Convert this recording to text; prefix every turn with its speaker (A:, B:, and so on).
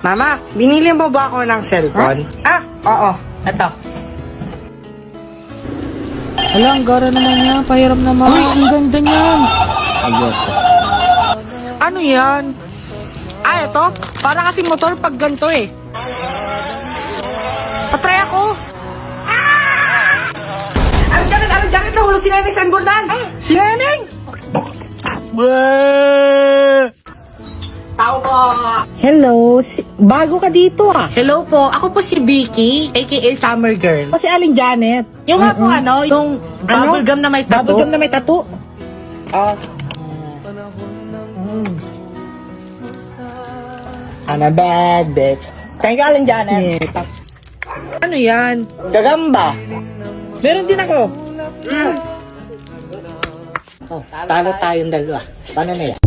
A: Mama, binili mo ba ako ng cellphone? Ah, oo. Ito.
B: Hala, ang gara naman niya. Pahiram naman. Ay, ang ganda niyan. Ayoko.
A: Ano yan? Ah, ito? Para kasi motor pag ganito eh. Patry ako. Ah! Ang jacket na hulog si Neneng San Bordan. Si Neneng! Tao po.
B: Hello, bago ka dito ah.
A: Hello po, ako po si Vicky, aka Summer Girl.
B: O si Aling Janet.
A: Yung nga po yung bubblegum na may tattoo.
B: Bubblegum na may tattoo.
A: Ah.
B: I'm a bad bitch.
A: Thank you, Aling Janet. Ano yan?
B: Gagamba.
A: Meron din ako.
B: Oh, talo tayong dalawa. Paano na yan?